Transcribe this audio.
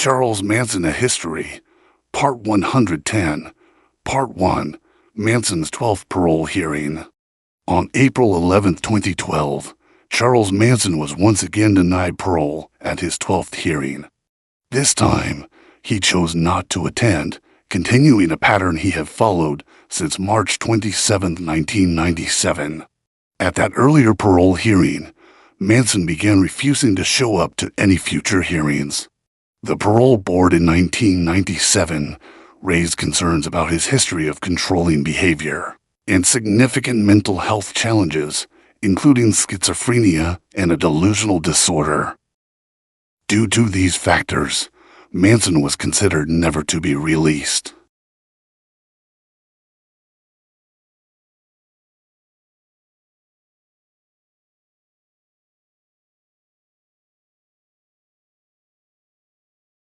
Charles Manson: A History, Part 110, Part 1, Manson's 12th parole hearing. On April 11, 2012, Charles Manson was once again denied parole at his 12th hearing. This time, he chose not to attend, continuing a pattern he had followed since March 27, 1997. At that earlier parole hearing, Manson began refusing to show up to any future hearings. The parole board in 1997 raised concerns about his history of controlling behavior and significant mental health challenges, including schizophrenia and a delusional disorder. Due to these factors, Manson was considered never to be released.